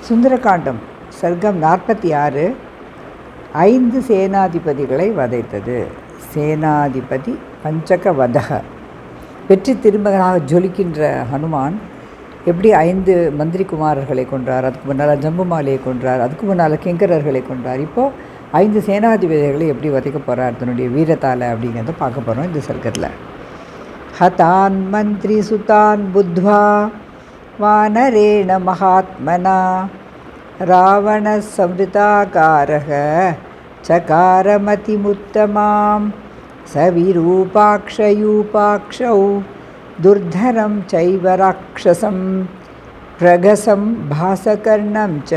சுந்தரகாண்டம் சர்க்கம் 46 5 சேனாதிபதிகளை வதைத்தது. சேனாதிபதி பஞ்சக வதக. வெற்றி திருமகனாக ஜொலிக்கின்ற ஹனுமான் எப்படி 5 மந்திரி குமாரர்களை கொன்றார், அதுக்கு முன்னால் ஜம்புமாலையை கொன்றார், அதுக்கு முன்னால் கிங்கரர்களை கொன்றார். இப்போது 5 சேனாதிபதிகளை எப்படி வதைக்க போகிறார் தன்னுடைய வீரத்தால் அப்படிங்கிறத பார்க்க போகிறோம் இந்த சர்க்கத்தில். ஹதான் மந்திரி சுதான் புத்வா வானரேண மகாத்மனா ராவண சம்ருதாகாரக சகாரமதிமுத்தமாம் சவிரூபாக்ஷயூபாக்ஷௌ துர்தரம் சைவ ராக்ஷசம் பிரகசம் பாசகர்ணம் ச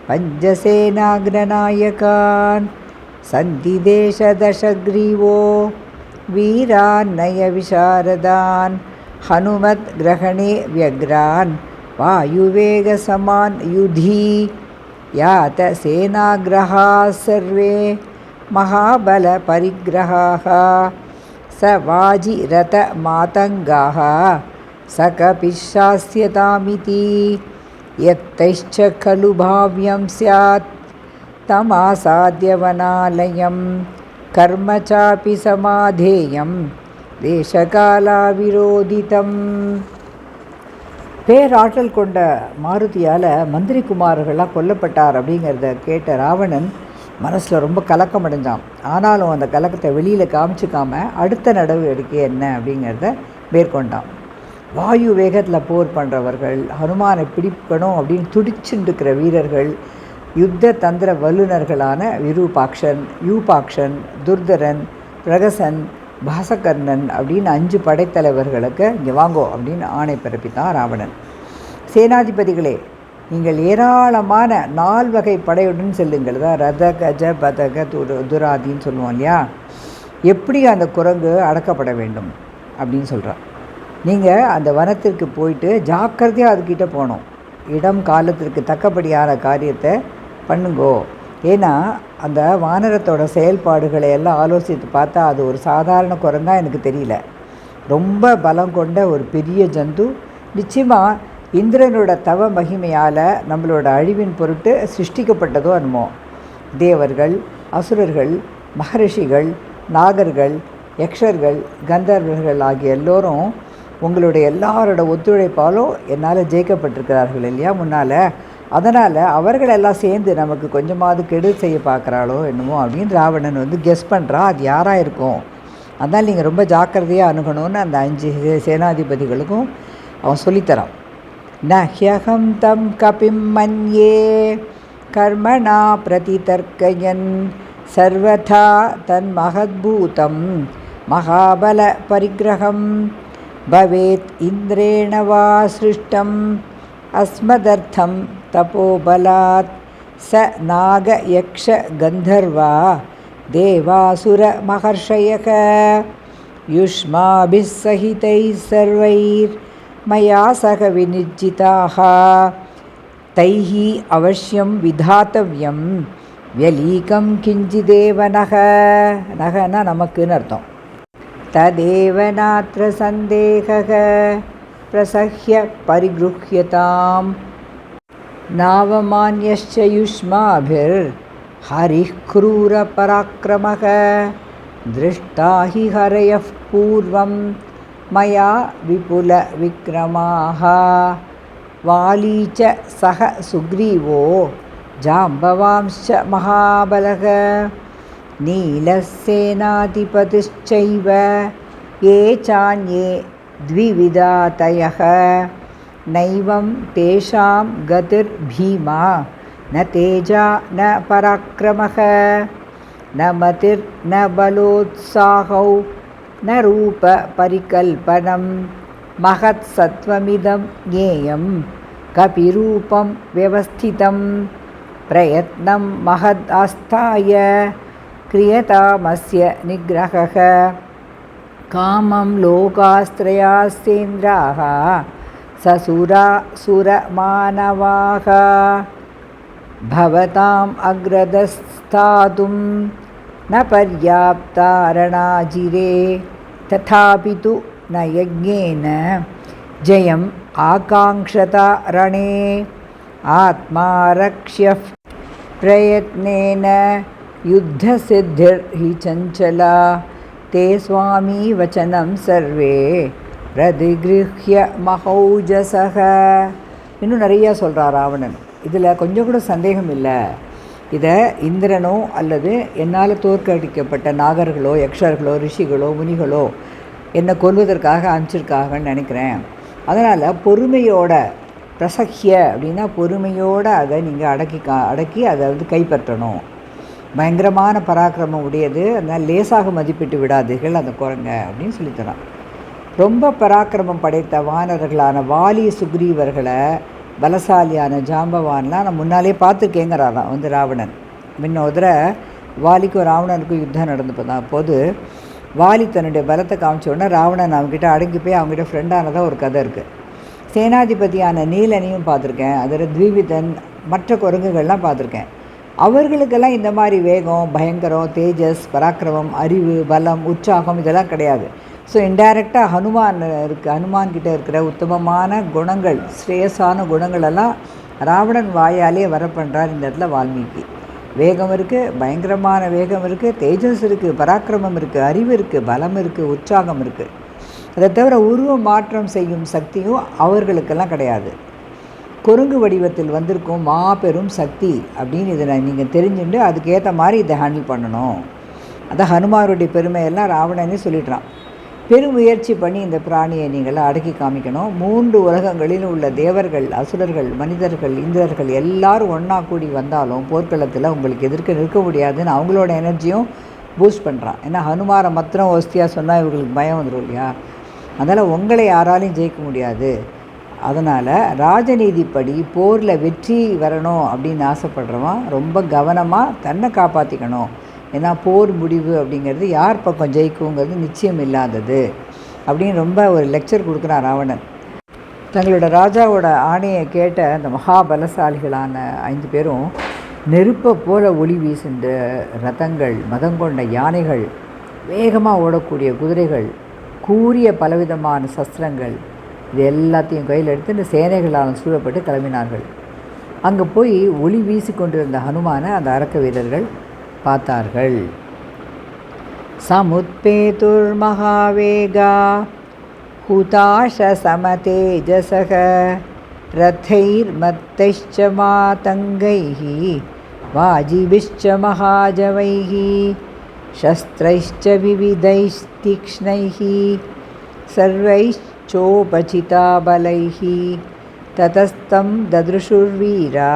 பஞ்சசேனாக்ரநாயகான் சந்திதேசதசக்ரீவோ வீரான்னய விசாரதான் ஹனுமத் கிரகணே வியக்ரான் வாயுவேகசமான் யுதி யாத சேனாகிரஹா சர்வே மகாபல பரிகிரஹாः ச வாஜிரத மாதங்காः சகபிஷாஸ்யதாமிதி யத்தைச்ச கலு பாவ்யம் ஸ்யாத் தமாசாத்யவனாலயம் கர்ம சாபி சமாதேயம் தேசகாலாவிரோதிதம். பேராற்றல் கொண்ட மாருதியால் மந்திரி குமாரர்களாக கொல்லப்பட்டார் அப்படிங்கிறத கேட்ட ராவணன் மனசில் ரொம்ப கலக்கம் அடைஞ்சான். ஆனாலும் அந்த கலக்கத்தை வெளியில் காமிச்சிக்காம அடுத்த நடவடிக்கை என்ன அப்படிங்கிறத மேற்கொண்டான். வாயு வேகத்தில் போர் பண்ணுறவர்கள், ஹனுமானை பிடிக்கணும் அப்படின்னு துடிச்சுட்டு இருக்கிற வீரர்கள், யுத்த தந்திர வல்லுநர்களான விரூபாக்ஷன், யூபாக்ஷன், துர்தரன், பிரகசன், பாசகர்ணன் அப்படின்னு 5 படைத்தலைவர்களுக்கு இங்கே வாங்கோ அப்படின்னு ஆணை பிறப்பித்தான் ராவணன். சேனாதிபதிகளே, நீங்கள் ஏராளமான 4 வகை படையுடன் செல்லுங்கள். தான் ரத கஜ பதக துராதின்னு சொல்லுவோம் இல்லையா. எப்படி அந்த குரங்கு அடக்கப்பட வேண்டும் அப்படின்னு சொல்கிறான். நீங்கள் அந்த வனத்திற்கு போயிட்டு ஜாக்கிரதையாக அதுக்கிட்ட போகணும். இடம் காலத்திற்கு தக்கபடியான காரியத்தை பண்ணுங்கோ. ஏன்னா அந்த வானரத்தோட செயல்பாடுகளை எல்லாம் ஆலோசித்து பார்த்தா அது ஒரு சாதாரண குரங்கா எனக்கு தெரியல. ரொம்ப பலம் கொண்ட ஒரு பெரிய ஜந்து. நிச்சயமாக இந்திரனோட தவ மகிமையால் நம்மளோட அழிவின் பொருட்டு சிருஷ்டிக்கப்பட்டதோ என்னமோ. தேவர்கள், அசுரர்கள், மகரிஷிகள், நாகர்கள், யக்ஷர்கள், கந்தர்வர்கள் ஆகிய எல்லோரும் உங்களுடைய எல்லாரோட ஒத்துழைப்பாலும் என்னால் ஜெயிக்கப்பட்டிருக்கிறார்கள் இல்லையா முன்னால். அதனால் அவர்களெல்லாம் சேர்ந்து நமக்கு கொஞ்சமாவது கெடுதல் செய்ய பார்க்குறாளோ என்னமோ அப்படின்னு ராவணன் கெஸ் பண்ணுறா. அது யாராக இருக்கும், அதனால் நீங்கள் ரொம்ப ஜாக்கிரதையாக அணுகணும்னு அந்த 5 சேனாதிபதிகளுக்கும் அவன் சொல்லித்தரான். நஹ்யகம் தம் கபிம் மன்யே கர்மணா பிரதிதர்க்கயன் சர்வதா தன் மகத்பூதம் மகாபல பரிகிரகம் பவேத் இந்திரேண வா சிருஷ்டம் அஸ்மதர்த்தம் தபோபலாத் ச நாக யக்ஷ கந்தர்வா தேவாசுர மகர்ஷயக யுஷ்மாபிஸ் சஹிதைர் சர்வைர் மயா சக விநிர்ஜிதாः தைஹி அவசியம் விதாத்தவ்யம் வ்யலீகம் கிஞ்சிதேவ நக. நகனா நமக்குன்னு அர்த்தம். ததேவ நாத்ர சந்தேகக பிரசஹ்ய பரிக்ருஹ்யதாம் நாவமான்யஸ்ச யுஷ்மாபிர் ஹரிஹ் க்ரூர பராக்ரமக திருஷ்டா ஹி ஹரயஃப் பூர்வம் மயா விபுல விக்ரமாஹ வாலீ ச சஹ சுக்ரீவோ ஜாம்பவாம்ச மகாபலக நீலசேனாதிபதிश्चैव ये चान्ये द्विविधातयः नैवं तेषां गतिर्भीमा न तेजा न पराक्रमः न मतिर्न बलोत्साहौ न रूपपरिकल्पनं महत्सत्त्वमिदं ज्ञेयं कपिरूपं व्यवस्थितं प्रयत्नं महदास्ताय क्रियतामस्य निग्रहः कामं लोकास्त्रयास्तेन्द्राः ससुरासुरमानवाः भवताम् अग्रदस्तातुं न पर्याप्तारणाजिरे तथापि तु न यज्ञेन जयम् आकाङ्क्षता रणे ஆத்மாரக்ஷ்ய பிரயத்னேன யுத்தசித்திர்ஹி சஞ்சலா தே சுவாமி வச்சனம் சர்வே பிரதிகிருஹ்ய மகௌஜசக. இன்னும் நிறையா சொல்கிறார் ராவணன். இதில் கொஞ்சம் கூட சந்தேகம் இல்லை, இதை இந்திரனோ அல்லது என்னால் தோற்கடிக்கப்பட்ட நாகர்களோ யக்ஷர்களோ ரிஷிகளோ முனிகளோ என்னை கொல்வதற்காக அனுப்பிச்சிருக்காங்கன்னு நினைக்கிறேன். அதனால் பொறுமையோட, பிரசக்கிய அப்படின்னா பொறுமையோடு அதை நீங்கள் அடக்கி அதை வந்து கைப்பற்றணும். பயங்கரமான பராக்கிரமம் உடையது, அதனால் லேசாக மதிப்பிட்டு விடாதீர்கள் அந்த குரங்க அப்படின்னு சொல்லித்தரான். ரொம்ப பராக்கிரமம் படைத்த வானர்களான வாலி சுக்ரீவர்களை, பலசாலியான ஜாம்பவான்லாம் நான் முன்னாலே பார்த்துருக்கேங்கிறாராம் வந்து ராவணன். முன்னோதர வாலிக்கும் ராவணனுக்கும் யுத்தம் நடந்து போது வாலி தன்னுடைய பலத்தை காமிச்ச உடனே ராவணன் அவங்ககிட்ட அடங்கி போய் அவங்ககிட்ட ஃப்ரெண்டானதாக ஒரு கதை இருக்குது. சேனாதிபதியான நீலனையும் பார்த்துருக்கேன், அதில் த்விவிதன், மற்ற குரங்குகள்லாம் பார்த்துருக்கேன். அவர்களுக்கெல்லாம் இந்த மாதிரி வேகம், பயங்கரம், தேஜஸ், பராக்கிரமம், அறிவு, பலம், உற்சாகம் இதெல்லாம் கிடையாது. ஸோ இன்டைரக்டாக ஹனுமான்கிட்ட இருக்கிற உத்தமமான குணங்கள், ஸ்ரேயஸான குணங்களெல்லாம் ராவணன் வாயாலே வர பண்ணுறார் இந்த இடத்துல வால்மீகி. வேகம் இருக்குது, பயங்கரமான வேகம் இருக்குது, தேஜஸ் இருக்குது, பராக்கிரமம் இருக்குது, அறிவு இருக்குது, பலம் இருக்குது, உற்சாகம் இருக்குது. அதை தவிர உருவ மாற்றம் செய்யும் சக்தியும் அவர்களுக்கெல்லாம் கிடையாது. குரங்கு வடிவத்தில் வந்திருக்கும் மாபெரும் சக்தி அப்படின்னு இதை நீங்கள் தெரிஞ்சுட்டு அதுக்கேற்ற மாதிரி இதை ஹேண்டில் பண்ணணும். அதான் ஹனுமாருடைய பெருமையெல்லாம் ராவணனே சொல்லிடுறான். பெருமுயற்சி பண்ணி இந்த பிராணியை நீங்கள் அடக்கி காமிக்கணும். 3 உலகங்களிலும் உள்ள தேவர்கள், அசுரர்கள், மனிதர்கள், இந்திரர்கள் எல்லாரும் ஒன்றா கூடி வந்தாலும் போர்க்களத்தில் உங்களுக்கு எதிர்க்க நிற்க முடியாதுன்னு அவங்களோட எனர்ஜியும் பூஸ்ட் பண்ணுறான். ஏன்னா ஹனுமாரை மாத்திரம் ஒஸ்தியாக சொன்னால் இவங்களுக்கு பயம் வந்துடும் இல்லையா? அதனால் உங்களை யாராலையும் ஜெயிக்க முடியாது. அதனால் ராஜநீதிப்படி போரில் வெற்றி வரணும் அப்படின்னு ஆசைப்படுறவன் ரொம்ப கவனமாக தன்னை காப்பாற்றிக்கணும். ஏன்னா போர் முடிவு அப்படிங்கிறது யார் பக்கம் ஜெயிக்குங்கிறது நிச்சயம் இல்லாதது அப்படின்னு ரொம்ப ஒரு லெக்சர் கொடுக்குறான் ராவணன். தங்களோட ராஜாவோட ஆணையை கேட்ட அந்த மகாபலசாலிகளான 5 பேரும் நெருப்பை போல ஒளி வீசுகின்ற ரதங்கள், மதங்கொண்ட யானைகள், வேகமாக ஓடக்கூடிய குதிரைகள், கூரிய பலவிதமான சஸ்திரங்கள், இது எல்லாத்தையும் கையில் எடுத்து இந்த சேனைகளால் சூழப்பட்டு கிளம்பினார்கள். அங்கே போய் ஒளி வீசி கொண்டிருந்த ஹனுமானை அந்த அரக்க வீரர்கள் பார்த்தார்கள். சமுத்பேதுர் மகாவேகா ஹுதாஷ சமதேஜசக ரதைர் மத்தைச்ச மாதங்கைஹி வாஜிபிஷ்ச மகாஜவைஹி சஸ்திரைஷ்ச விவிதைஸ்தீக்ஷ்ணைஹி சர்வைச்சோபசிதாபலைஹி ததஸ்தம் தத்ருஷுர்வீரா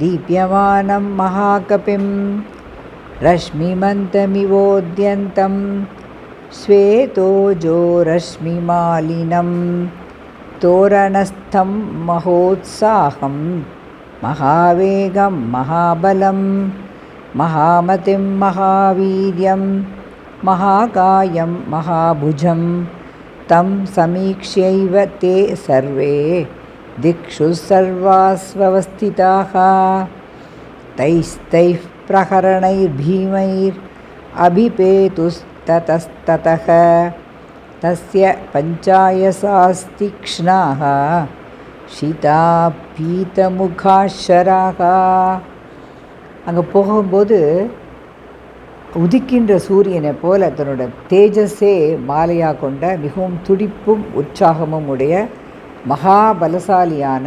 தீப்யமானம் மகாகபிம் ரஷ்மிமந்தமிவோத்யந்தம் ஸ்வேதோஜோ ரஷ்மிமாலினம் தோரணஸ்தம் மகோத்சாகம் மகாவேகம் மகாபலம் மகாமதிம் மகாவீர்யம் மகாகாயம் மகாபுஜம் தம் சமீக்ஷ்யைவ தே சர்வே திக்ஷு சர்வாஸ்வஸ்திதாக தைஸ்தைஃ பிரஹரணைர் பீமைர் அபிபேதுஸ்ததஸ்ததஹ தஸ்ய பஞ்சாயசாஸ்திக்ஷ்ணாஹ ஷீதா பீதமுகாஷராக. அங்கே போகும்போது உதிக்கின்ற சூரியனை போல தன்னோட தேஜஸே மாலையாக கொண்ட மிகவும் துடிப்பும் உற்சாகமும் உடைய மகாபலசாலியான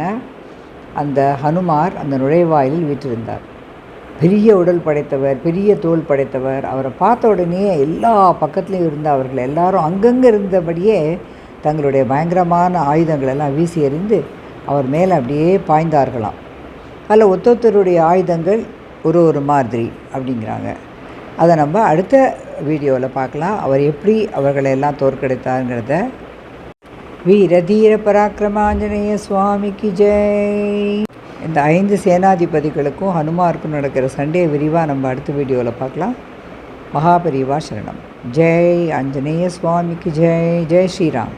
அந்த ஹனுமார் அந்த நுழைவாயிலில் வீற்றிருந்தார். பெரிய உடல் படைத்தவர், பெரிய தோல் படைத்தவர். அவரை பார்த்த உடனே எல்லா பக்கத்துலேயும் இருந்த அவர்கள் எல்லாரும் அங்கங்கே இருந்தபடியே தங்களுடைய பயங்கரமான ஆயுதங்களெல்லாம் வீசி எறிந்து அவர் மேலே அப்படியே பாய்ந்தார்களாம். அதில் ஒத்தொத்தருடைய ஆயுதங்கள் ஒரு மாதிரி அப்படிங்கிறாங்க. அதை நம்ம அடுத்த வீடியோவில் பார்க்கலாம். அவர் எப்படி அவர்களை எல்லாம் தோற்கடித்தாருங்கிறத. வீரதீர பராக்கிரமாஞ்சனேய சுவாமிக்கு ஜெய். இந்த 5 சேனாதிபதிகளுக்கும் ஹனுமாருக்கும் நடக்கிற சண்டையை விரிவாக நம்ம அடுத்த வீடியோவில் பார்க்கலாம். மகாபரிவா சரணம். ஜெய் ஆஞ்சநேய சுவாமிக்கு ஜெய். ஜெய் ஸ்ரீராம்.